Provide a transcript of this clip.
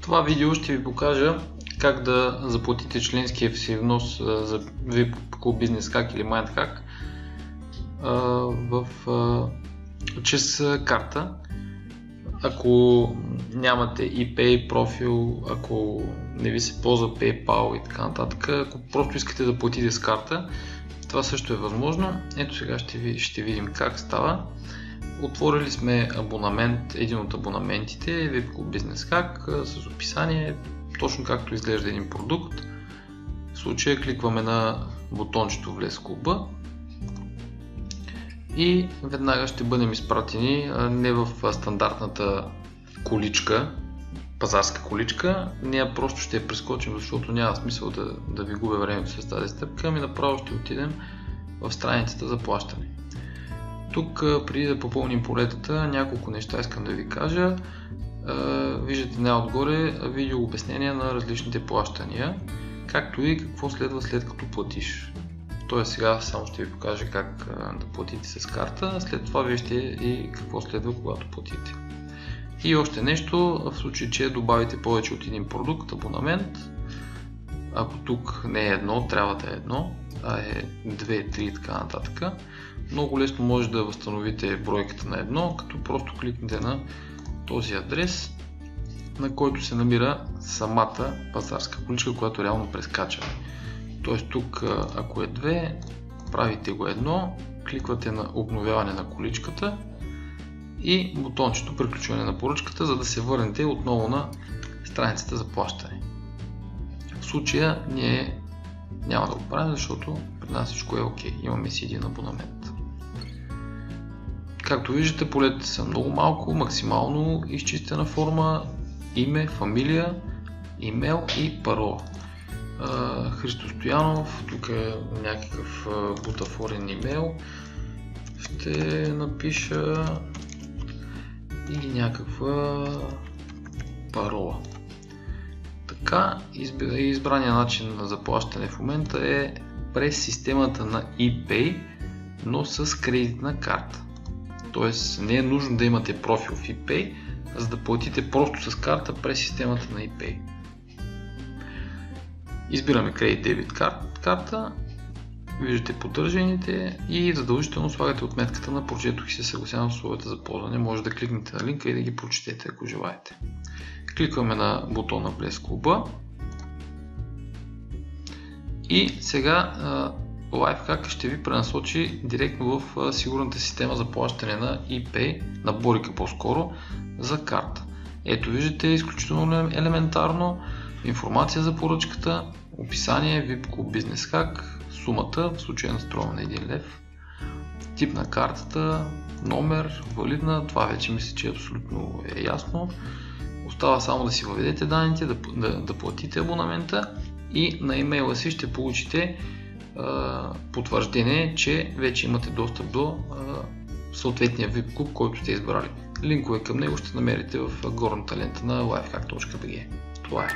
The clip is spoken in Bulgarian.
това видео ще ви покажа как да заплатите членския си внос за VIP Club Business Hack или Mind Hack чрез карта. Ако нямате ePay профил, ако не ви се ползва PayPal и така нататък, ако просто искате да платите с карта, това също е възможно. Ето сега ще видим как става. Отворили сме абонамент, един от абонаментите, VIP Club Business Hack с описание, точно както изглежда един продукт. В случая кликваме на бутончето влез в клуба и веднага ще бъдем изпратени не в стандартната количка, пазарска количка, ние просто ще я прескочим, защото няма смисъл да ви губя времето с тази стъпка, ами направо ще отидем в страницата за плащане. Тук, преди да попълним полетата, няколко неща искам да ви кажа. Виждате най-отгоре видео обяснение на различните плащания, както и какво следва след като платиш. Тоест сега само ще ви покажа как да платите с карта, след това вижте и какво следва когато платите. И още нещо, в случай че добавите повече от един продукт, абонамент, ако тук не е едно, трябва да е едно, а е 2, 3 и така нататък, много лесно може да възстановите бройката на едно, като просто кликнете на този адрес, на който се намира самата пазарска количка, която реално прескачаме. Тоест тук, ако е 2, правите го едно, кликвате на обновяване на количката и бутончето приключване на поръчката, за да се върнете отново на страницата за плащане. В случая ние няма да го правим, защото при нас всичко е окей. Имаме си един абонамент. Както виждате, полетите са много малко, максимално изчистена форма, име, фамилия, имейл и парола. Христо Стоянов, тук е някакъв бутафорен имейл, ще напиша и някаква парола. Така, избрания начин на заплащане в момента е през системата на ePay, но с кредитна карта. Тоест не е нужно да имате профил в ePay, за да платите просто с карта през системата на ePay. Избираме Credit Debit карта, виждате поддържаните и задължително слагате отметката на прочетох и се съгласявам с условията за ползване. Може да кликнете на линка и да ги прочетете, ако желаете. Кликваме на бутона влез в клуба и сега LifeHack ще ви пренасочи директно в сигурната система за плащане на ePay, на Борика по-скоро, за карта. Ето виждате, изключително елементарно, информация за поръчката, описание, VIP Club Business Hack, сумата, в случая настроена на 1 лев, тип на картата, номер, валидна, това вече мисля, че абсолютно е ясно. Остава само да си въведете данните, да платите абонамента и на имейла си ще получите потвърждение, че вече имате достъп до съответния VIP Club, който сте избрали. Линкове към него ще намерите в горната лента на lifehack.bg. Това е.